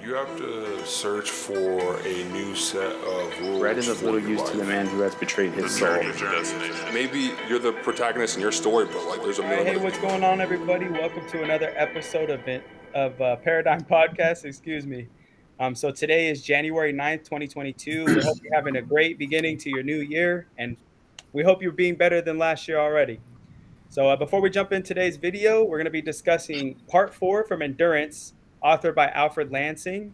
you have to search for a new set of rules. Bread is of for little your use to the life. man who has betrayed his soul. Journey is your destination. Maybe you're the protagonist in your story, but like there's a All million. right, hey, other what's people. going on, everybody? Welcome to another episode of Paradyme Podcast. Excuse me. So today is January 9th, 2022. We hope you're having a great beginning to your new year, and we hope you're being better than last year already. So before we jump in today's video, we're going to be discussing Part 4 from Endurance, authored by Alfred Lansing.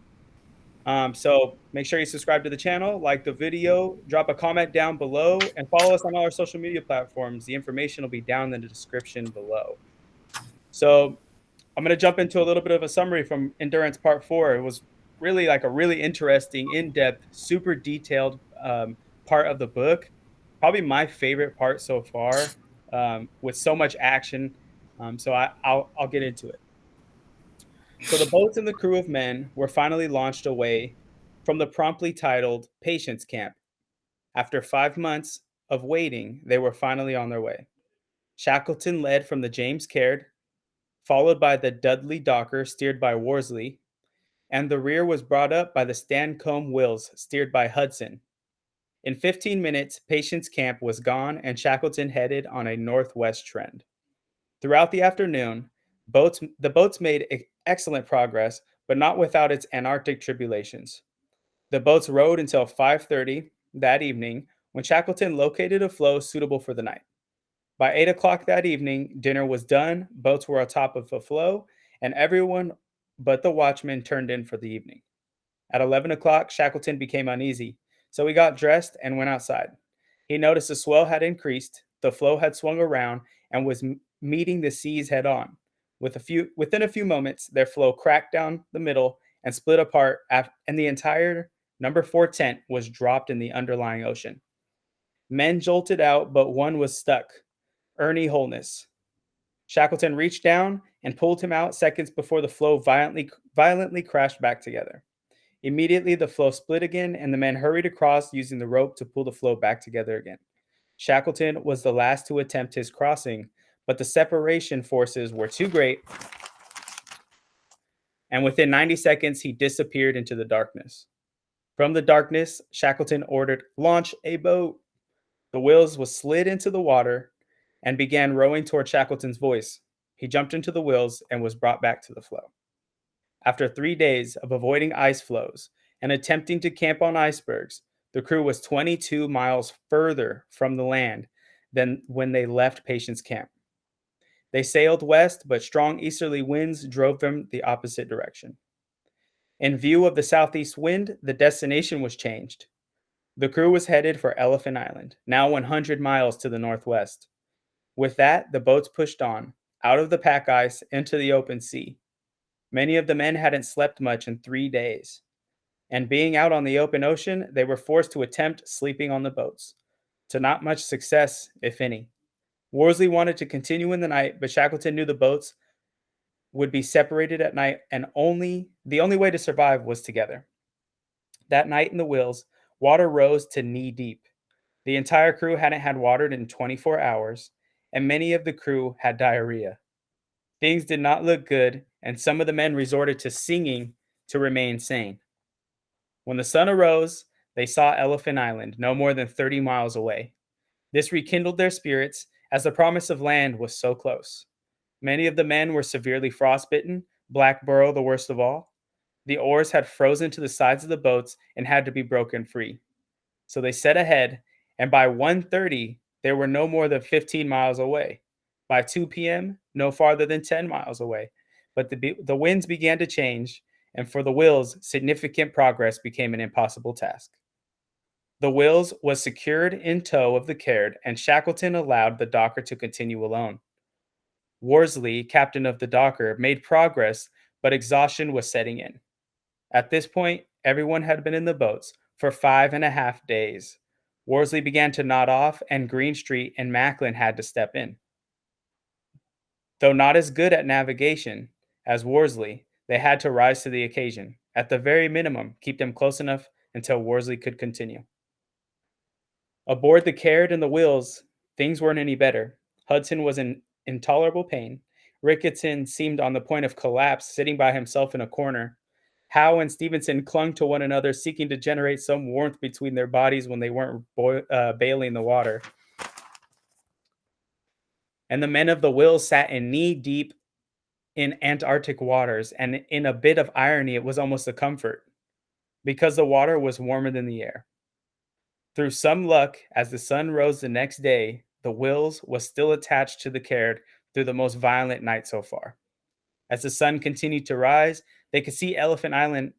So make sure you subscribe to the channel, like the video, drop a comment down below, and follow us on all our social media platforms. The information will be down in the description below. So I'm going to jump into a little bit of a summary from Endurance Part 4. It was really like a really interesting, in-depth, super detailed part of the book. Probably my favorite part so far, with so much action. I'll get into it. So the boats and the crew of men were finally launched away from the promptly titled Patience Camp. After 5 months of waiting, they were finally on their way. Shackleton led from the James Caird, followed by the Dudley Docker, steered by Worsley, and the rear was brought up by the Stancomb Wills, steered by Hudson. In 15 minutes, Patience Camp was gone, and Shackleton headed on a northwest trend. Throughout the afternoon, the boats made excellent progress, but not without its Antarctic tribulations. The boats rowed until 5:30 that evening, when Shackleton located a floe suitable for the night. By 8 o'clock that evening, dinner was done, boats were atop of a floe, and everyone but the watchman turned in for the evening. At 11 o'clock, Shackleton became uneasy, so he got dressed and went outside. He noticed the swell had increased, the floe had swung around, and was meeting the seas head on. Within a few moments, their floe cracked down the middle and split apart, and the entire number 4 tent was dropped in the underlying ocean. Men jolted out, but one was stuck. Ernie Holness. Shackleton reached down and pulled him out seconds before the floe violently crashed back together. Immediately, the floe split again, and the men hurried across using the rope to pull the floe back together again. Shackleton was the last to attempt his crossing, but the separation forces were too great, and within 90 seconds, he disappeared into the darkness. From the darkness, Shackleton ordered, "Launch a boat." The wheels was slid into the water and began rowing toward Shackleton's voice. He jumped into the wheels and was brought back to the floe. After 3 days of avoiding ice floes and attempting to camp on icebergs, the crew was 22 miles further from the land than when they left Patience Camp. They sailed west, but strong easterly winds drove them the opposite direction. In view of the southeast wind, the destination was changed. The crew was headed for Elephant Island, now 100 miles to the northwest. With that, the boats pushed on, out of the pack ice into the open sea. Many of the men hadn't slept much in 3 days, and being out on the open ocean, they were forced to attempt sleeping on the boats, to not much success, if any. Worsley wanted to continue in the night, but Shackleton knew the boats would be separated at night, and the only way to survive was together. That night in the Wills, water rose to knee deep. The entire crew hadn't had water in 24 hours, and many of the crew had diarrhea. Things did not look good, and some of the men resorted to singing to remain sane. When the sun arose, they saw Elephant Island, no more than 30 miles away. This rekindled their spirits, as the promise of land was so close. Many of the men were severely frostbitten, Blackborough the worst of all. The oars had frozen to the sides of the boats and had to be broken free. So they set ahead, and by 1:30, they were no more than 15 miles away. By 2 p.m., no farther than 10 miles away. But the winds began to change, and for the Wills, significant progress became an impossible task. The Wills was secured in tow of the Caird, and Shackleton allowed the Docker to continue alone. Worsley, captain of the Docker, made progress, but exhaustion was setting in. At this point, everyone had been in the boats for 5.5 days. Worsley began to nod off, and Greenstreet and Macklin had to step in. Though not as good at navigation as Worsley, they had to rise to the occasion. At the very minimum, keep them close enough until Worsley could continue. Aboard the Caird and the Wills, things weren't any better. Hudson was in intolerable pain. Ricketson seemed on the point of collapse, sitting by himself in a corner. Howe and Stevenson clung to one another, seeking to generate some warmth between their bodies when they weren't bailing the water. And the men of the Wills sat in knee-deep in Antarctic waters, and in a bit of irony, it was almost a comfort, because the water was warmer than the air. Through some luck, as the sun rose the next day, the Wills was still attached to the Caird through the most violent night so far. As the sun continued to rise, they could see Elephant Island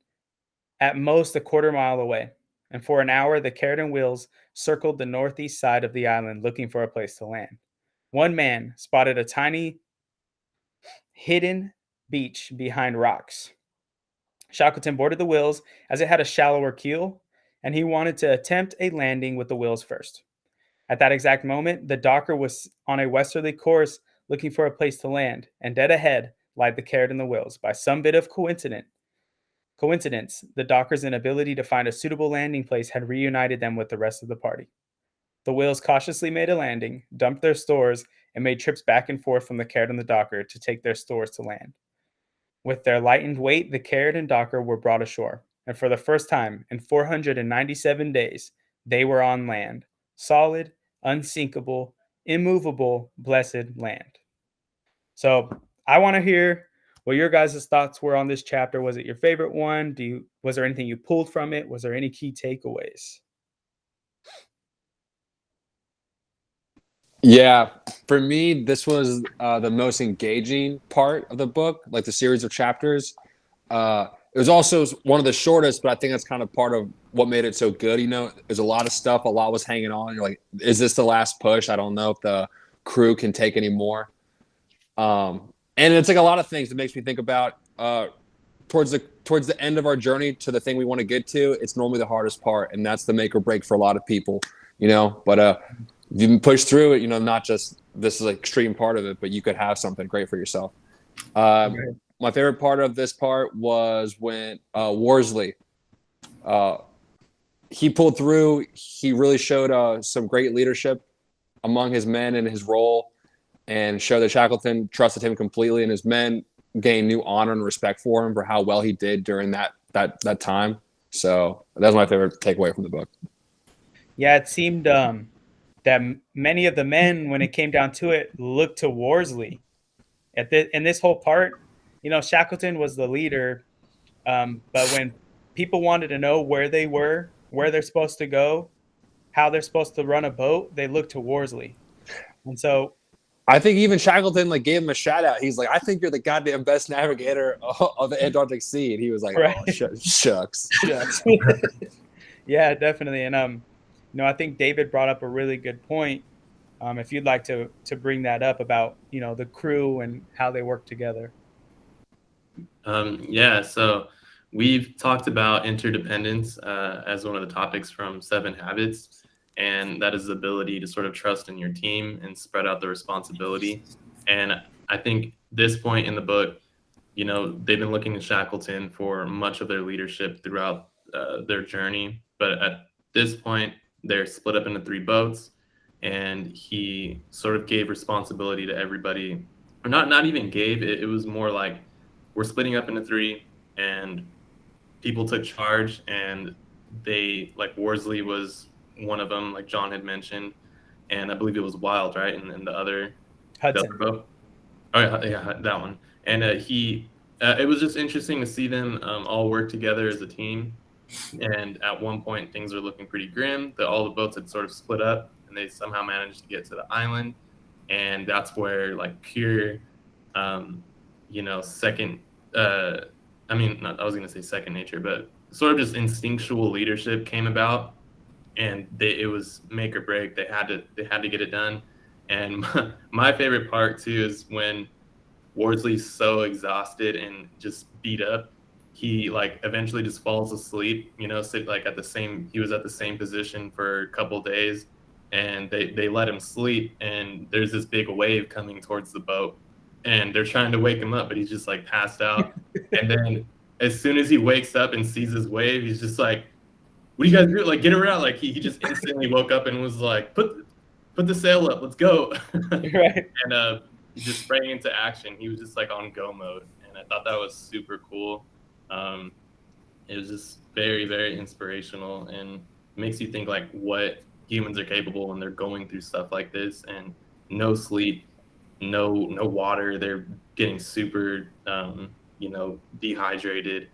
at most a quarter mile away, and for an hour the Caird and Wills circled the northeast side of the island looking for a place to land. One man spotted a tiny hidden beach behind rocks. Shackleton boarded the Wills as it had a shallower keel, and he wanted to attempt a landing with the Wills first. At that exact moment, the docker was on a westerly course looking for a place to land, and dead ahead lied the Caird and the Wills. By some bit of coincidence, the docker's inability to find a suitable landing place had reunited them with the rest of the party. The Wills cautiously made a landing, dumped their stores, and made trips back and forth from the Caird and the docker to take their stores to land. With their lightened weight, the Caird and docker were brought ashore, and for the first time in 497 days, they were on land. Solid, unsinkable, immovable, blessed land. So I want to hear what your guys' thoughts were on this chapter. Was it your favorite one? Was there anything you pulled from it? Was there any key takeaways? Yeah, for me, this was the most engaging part of the book, like the series of chapters. It was also one of the shortest, but I think that's kind of part of what made it so good. There's a lot of stuff, a lot was hanging on. You're like, is this the last push? I don't know if the crew can take any more. And it's like a lot of things that makes me think about towards the end of our journey to the thing we want to get to. It's normally the hardest part, and that's the make or break for a lot of people. But if you can push through it, not just this is like extreme part of it, but you could have something great for yourself. My favorite part of this part was when Worsley, he pulled through. He really showed some great leadership among his men in his role, and showed that Shackleton trusted him completely, and his men gained new honor and respect for him for how well he did during that time. So that's my favorite takeaway from the book. Yeah, it seemed that many of the men, when it came down to it, looked to Worsley. In this whole part, Shackleton was the leader, but when people wanted to know where they were, where they're supposed to go, how they're supposed to run a boat, they looked to Worsley. And so I think even Shackleton gave him a shout out. He's like, I think you're the goddamn best navigator of the Antarctic Sea. And he was like, right. Oh, shucks. Yeah, definitely. And, I think David brought up a really good point. If you'd like to bring that up about, the crew and how they work together. So we've talked about interdependence as one of the topics from 7 Habits. And that is the ability to sort of trust in your team and spread out the responsibility. And I think this point in the book, they've been looking to Shackleton for much of their leadership throughout their journey. But at this point, they're split up into 3 boats, and he sort of gave responsibility to everybody. Or not even gave, it was more like, we're splitting up into 3, and people took charge, and they, like Worsley was one of them, like John had mentioned, and I believe it was Wild, right? And the other Hudson. The other boat. Oh yeah, that one. And it was just interesting to see them all work together as a team. And at one point, things were looking pretty grim. All the boats had sort of split up, and they somehow managed to get to the island. And that's where pure, second. I was going to say second nature, but sort of just instinctual leadership came about. And it was make or break. They had to get it done. And my favorite part too is when Worsley's so exhausted and just beat up, he eventually just falls asleep. He was at the same position for a couple days, and they let him sleep. And there's this big wave coming towards the boat, and they're trying to wake him up, but he's just passed out. And then as soon as he wakes up and sees this wave, he's just like, what do you guys do? Get around. He just instantly woke up and was like, put the sail up, let's go. Right. And he just sprang into action. He was just on go mode. And I thought that was super cool. It was just very, very inspirational, and makes you think like what humans are capable when they're going through stuff like this, and no sleep, no water. They're getting super, dehydrated.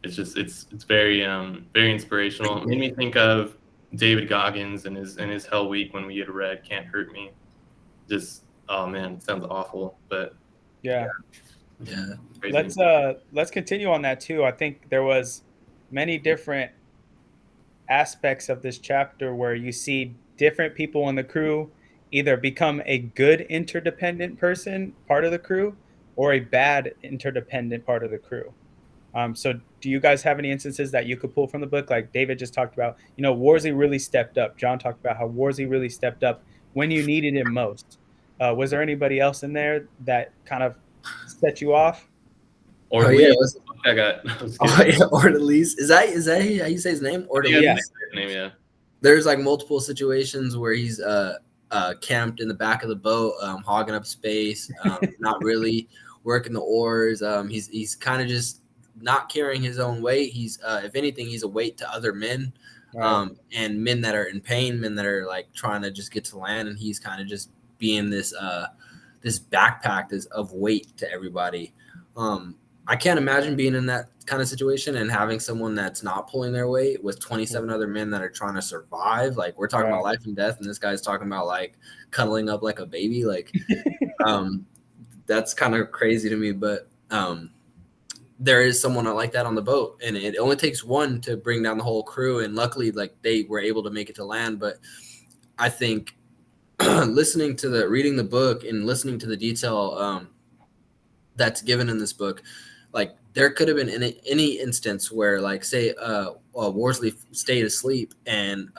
It's very very inspirational. It made me think of David Goggins and his Hell Week when we had read Can't Hurt Me. Just, oh man, it sounds awful, but Yeah. Yeah. crazy. Let's continue on that too. I think there was many different aspects of this chapter where you see different people in the crew either become a good interdependent person, part of the crew, or a bad interdependent part of the crew. So do you guys have any instances that you could pull from the book? Like David just talked about, Worsley really stepped up. John talked about how Worsley really stepped up when you needed him most. Was there anybody else in there that kind of set you off? Or Oh, Lee, yeah, I got. I was Oh, kidding. yeah, Ortiz. Is that how you say his name? Ortiz. Yeah, Yeah. that's his name, yeah. There's like multiple situations where he's camped in the back of the boat, hogging up space, not really working the oars. He's kind of just not carrying his own weight. He's if anything, he's a weight to other men, Right. and men that are in pain, men that are like trying to just get to land, and he's kind of just being this this backpack of weight to everybody. I can't imagine being in that kind of situation and having someone that's not pulling their weight with 27 other men that are trying to survive. Like, we're talking about life and death, and this guy's talking about like cuddling up like a baby. Like, that's kind of crazy to me. But there is someone like that on the boat, and it only takes one to bring down the whole crew. And luckily, like, they were able to make it to land. But I think reading the book and listening to the detail that's given in this book, like, there could have been any instance where, like, say Worsley stayed asleep and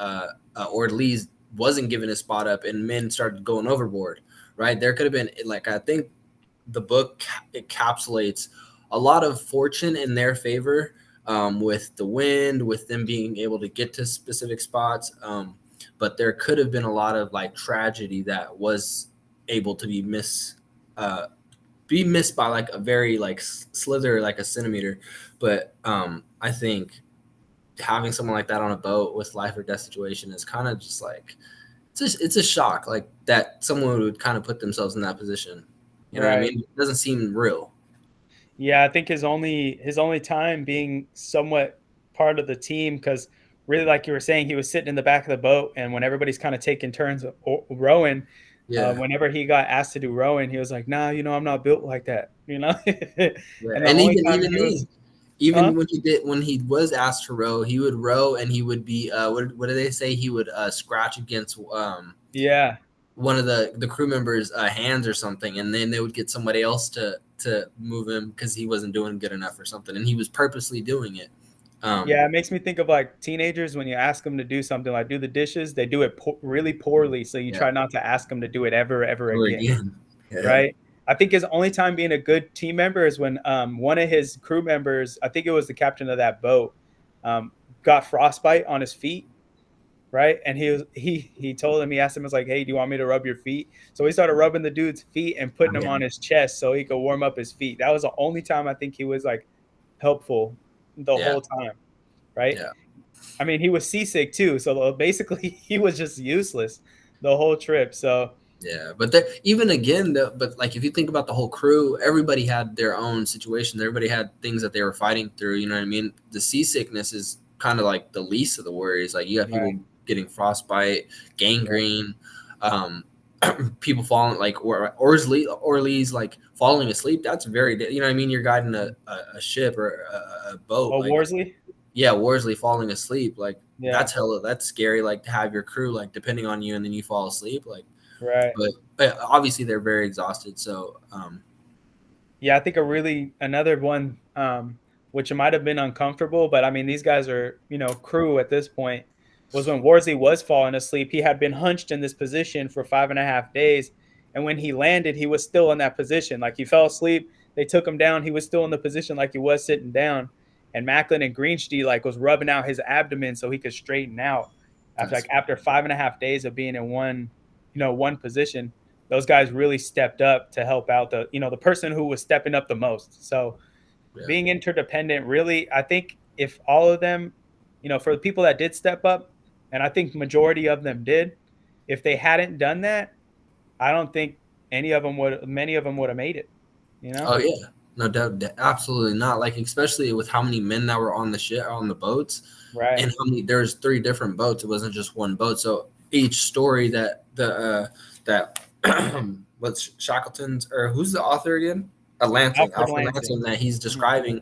Ortiz wasn't given his spot up and men started going overboard, right? There could have been, like, I think the book encapsulates a lot of fortune in their favor, with the wind, with them being able to get to specific spots, but there could have been a lot of like tragedy that was able to be missed by like a very like slither, like a centimeter. But I think having someone like that on a boat with life or death situation is kind of just like, it's a shock, like that someone would kind of put themselves in that position. You know what I mean? It doesn't seem real. Yeah, I think his only time being somewhat part of the team, because really, like you were saying, he was sitting in the back of the boat, and when everybody's kind of taking turns rowing, whenever he got asked to do rowing, he was like, "Nah, I'm not built like that," And even when he was asked to row, he would row and he would be what do they say? He would scratch against one of the crew members' hands or something, and then they would get somebody else to move him because he wasn't doing good enough or something, and he was purposely doing it. It makes me think of like teenagers when you ask them to do something like do the dishes, they do it really poorly, so you try not to ask them to do it ever again. Right? I think his only time being a good team member is when one of his crew members, I think it was the captain of that boat, got frostbite on his feet. Right. And he told him, he asked him, was like, "Hey, do you want me to rub your feet?" So he started rubbing the dude's feet and putting them on his chest so he could warm up his feet. That was the only time I think he was like helpful the whole time. Right. Yeah. I mean, he was seasick too. So basically he was just useless the whole trip. So yeah, but but like, if you think about the whole crew, everybody had their own situations. Everybody had things that they were fighting through. You know what I mean? The seasickness is kind of like the least of the worries. Like, you got people getting frostbite, gangrene, people falling, like Orleans like falling asleep. That's very, you know what I mean? You're guiding a ship or a boat. Oh, like, Worsley? Yeah, Worsley falling asleep. Like, that's scary. Like, to have your crew like depending on you and then you fall asleep. Like, right. But obviously they're very exhausted. So I think another one, which might have been uncomfortable, but I mean, these guys are, crew at this point, was when Worsley was falling asleep. He had been hunched in this position for 5.5 days. And when he landed, he was still in that position. Like, he fell asleep. They took him down. He was still in the position like he was sitting down. And Macklin and Greenstein was rubbing out his abdomen so he could straighten out. After 5.5 days of being in one position, those guys really stepped up to help out the person who was stepping up the most. So being interdependent, really, I think if all of them, for the people that did step up, and I think majority of them did, if they hadn't done that, I don't think many of them would have made it. Oh yeah, no doubt, absolutely not. Like especially with how many men that were on the boats, Right. and how many. There's 3 different boats. It wasn't just one boat. So each story that what's Shackleton's, or who's the author again? Lansing, Alfred Lansing, that he's describing.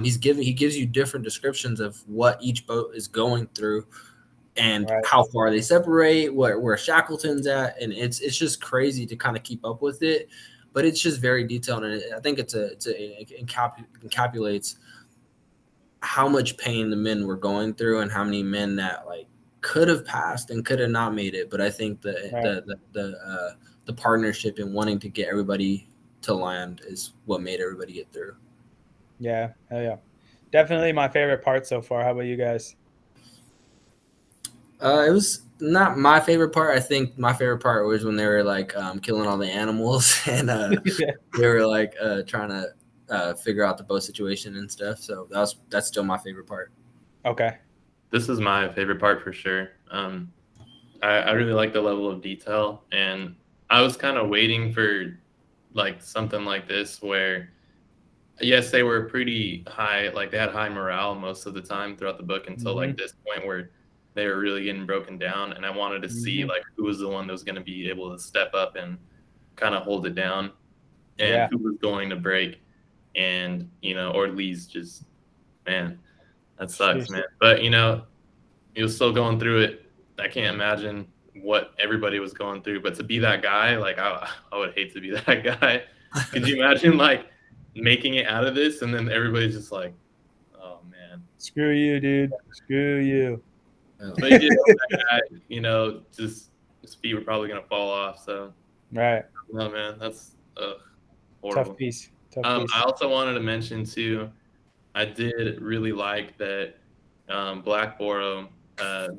He gives you different descriptions of what each boat is going through, and how far they separate, where Shackleton's at, and it's just crazy to kind of keep up with it. But it's just very detailed, and I think it encapsulates how much pain the men were going through, and how many men that like could have passed and could have not made it. But I think the partnership and wanting to get everybody to land is what made everybody get through. Yeah, hell yeah, definitely my favorite part so far. How about you guys? It was not my favorite part. I think my favorite part was when they were like killing all the animals, and they were like trying to figure out the boat situation and stuff. So that's still my favorite part. Okay. This is my favorite part for sure. I really like the level of detail, and I was kind of waiting for like something like this where, yes, they were pretty high, like they had high morale most of the time throughout the book until like this point where they were really getting broken down, and I wanted to see like who was the one that was going to be able to step up and kind of hold it down, and who was going to break, and or at least just, man, that sucks, man. But he was still going through it. I can't imagine what everybody was going through, but to be that guy, like I would hate to be that guy. Could you imagine like making it out of this, and then everybody's just like, oh man, screw you, dude, screw you. But he did that guy, just his feet were probably gonna fall off. So right. No, man, that's horrible. Tough piece. I also wanted to mention too, I did really like that Blackborough.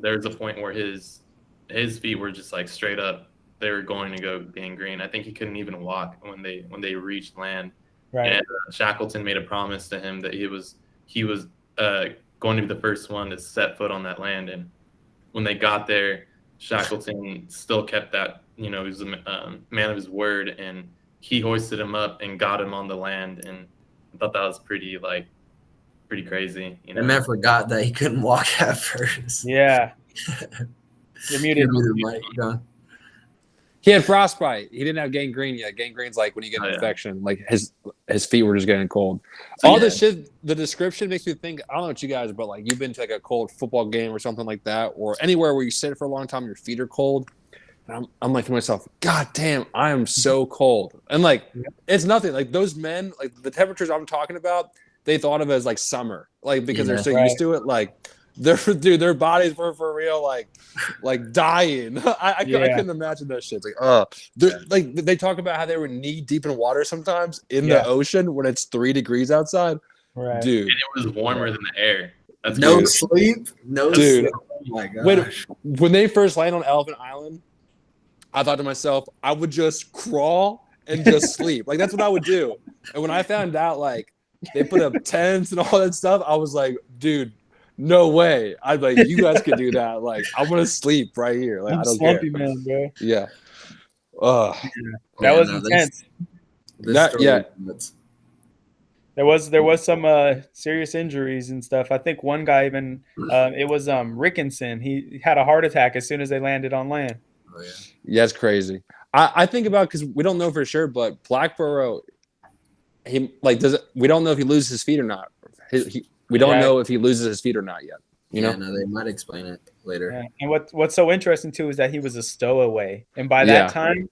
There's a point where his feet were just like straight up. They were going to go gangrene. I think he couldn't even walk when they reached land. Right. And Shackleton made a promise to him that he was going to be the first one to set foot on that land. And when they got there, Shackleton still kept that. He was a man of his word, and he hoisted him up and got him on the land. And I thought that was pretty crazy. The man forgot that he couldn't walk at first. Yeah. You're muted. He had frostbite. He didn't have gangrene yet. Gangrene's like when you get an infection. Like his feet were just getting cold. So this shit, the description makes me think, I don't know what you guys, but like you've been to like a cold football game or something like that, or anywhere where you sit for a long time, your feet are cold. And I'm like to myself, God damn, I am so cold. And like it's nothing. Like those men, like the temperatures I'm talking about, they thought of it as like summer, like because they're so used to it. Like their bodies were for real, like dying. I couldn't imagine that shit. It's like, they talk about how they were knee deep in water sometimes in the ocean when it's 3 degrees outside. Right. Dude, and it was warmer than the air. That's no crazy. sleep, no dude. sleep. Oh my gosh. When they first landed on Elephant Island, I thought to myself, I would just crawl and just sleep. Like that's what I would do. And when I found out like they put up tents and all that stuff, I was like, dude, no way. I'd like, you guys could do that. Like, I want to sleep right here. Like, I don't care. Man, bro. Yeah. That was intense. There was some serious injuries and stuff. I think one guy even it was Rickinson. He had a heart attack as soon as they landed on land. Oh yeah. Yeah, it's crazy. I think about, because we don't know for sure, but Blackborough, we don't know if he loses his feet or not. We don't know if he loses his feet or not yet. You know? No, they might explain it later. Yeah. And what's so interesting too is that he was a stowaway, and by that time,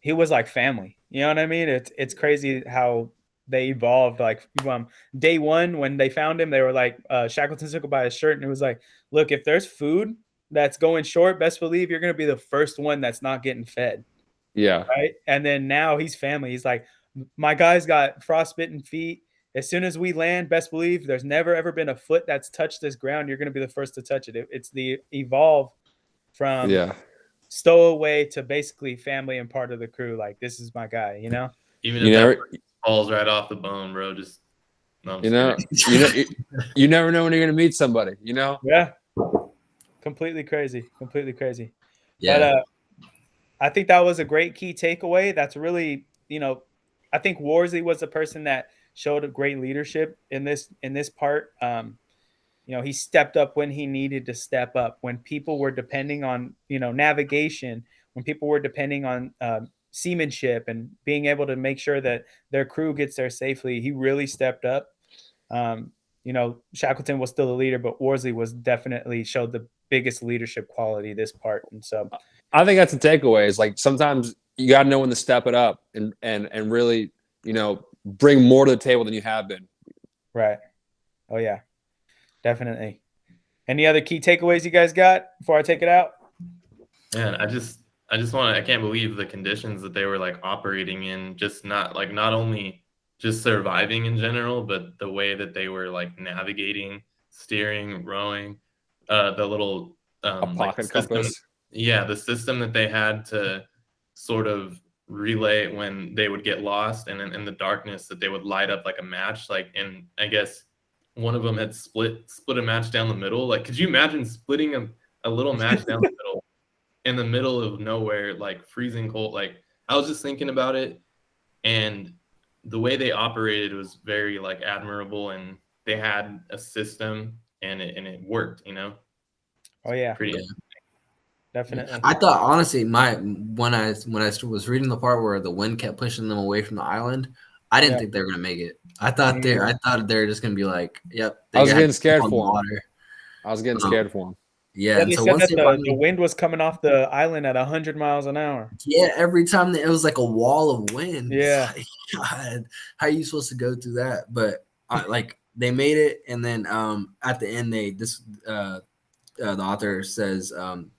he was like family. You know what I mean? It's crazy how they evolved. Like day one when they found him, they were like, Shackleton took him by his shirt and it was like, look, if there's food that's going short, best believe you're gonna be the first one that's not getting fed. Yeah. Right. And then now he's family. He's like, my guy's got frostbitten feet. As soon as we land, best believe there's never ever been a foot that's touched this ground. You're going to be the first to touch it. It's the evolve from stowaway to basically family and part of the crew. Like, this is my guy, you know? Even if that falls right off the bone, bro, just, No, I'm You just know, kidding. you never know when you're gonna meet somebody. You know. Yeah. Completely crazy. Completely crazy. Yeah. But I think that was a great key takeaway. That's really, I think Worsley was the person that showed a great leadership in this part. He stepped up when he needed to step up. When people were depending on, navigation, when people were depending on seamanship and being able to make sure that their crew gets there safely, he really stepped up. Shackleton was still the leader, but Worsley was definitely showed the biggest leadership quality this part. And so I think that's the takeaway. Is like sometimes you got to know when to step it up and really bring more to the table than you have been. right. Oh yeah, definitely. Any other key takeaways you guys got before I take it out? Man, I can't believe the conditions that they were like operating in, just not only just surviving in general, but the way that they were like navigating, steering, rowing, the little A like pocket system, compass. yeah, the system that they had to sort of relay when they would get lost, and in the darkness that they would light up like a match, like, and I guess one of them had split a match down the middle. Like, could you imagine splitting a little match down the middle in the middle of nowhere, like freezing cold? Like, I was just thinking about it, and the way they operated was very like admirable, and they had a system, and it worked. Oh yeah, Pretty. definitely. I thought honestly, when I was reading the part where the wind kept pushing them away from the island, I didn't Yeah. think they were gonna make it. I thought they were just gonna be like, yep. I was had getting to scared keep on for 'em. water. I was getting scared for him. Yeah, Yeah, and they so said once that they the wind was coming off the island at 100 miles an hour. yeah, every time it was like a wall of wind. Yeah. It's like, God, how are you supposed to go through that? But like they made it, and then at the end the author says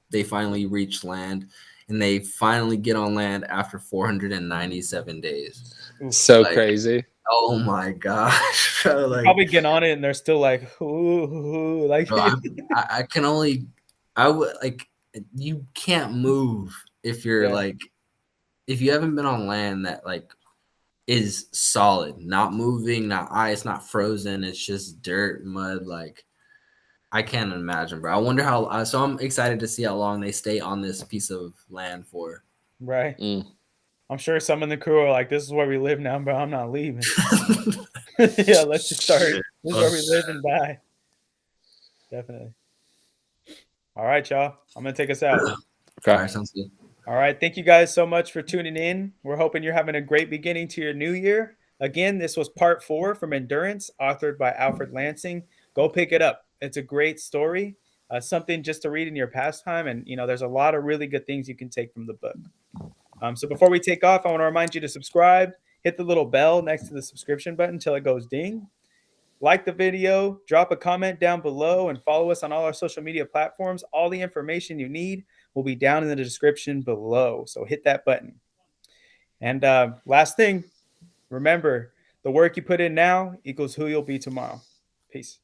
they finally reach land, and they finally get on land after 497 days. So Like, crazy. oh my gosh. Bro, like, Probably get on it and they're still like, ooh, like bro, I can only, I would like, you can't move if you're Yeah. like, if you haven't been on land that like is solid, not moving, not ice, not frozen. It's just dirt, mud. Like, I can't imagine, bro. I wonder how, so I'm excited to see how long they stay on this piece of land for. right. Mm. I'm sure some in the crew are like, this is where we live now, bro. I'm not leaving. Yeah, let's just start. This is where we live and die. Definitely. All right, y'all. I'm gonna take us out. Okay. All right, sounds good. All right. Thank you guys so much for tuning in. We're hoping you're having a great beginning to your new year. Again, this was part 4 from Endurance, authored by Alfred Lansing. Go pick it up. It's a great story, something just to read in your pastime. And, there's a lot of really good things you can take from the book. So before we take off, I want to remind you to subscribe, hit the little bell next to the subscription button until it goes ding. Like the video, drop a comment down below, and follow us on all our social media platforms. All the information you need will be down in the description below. So hit that button. And last thing, remember, the work you put in now equals who you'll be tomorrow. Peace.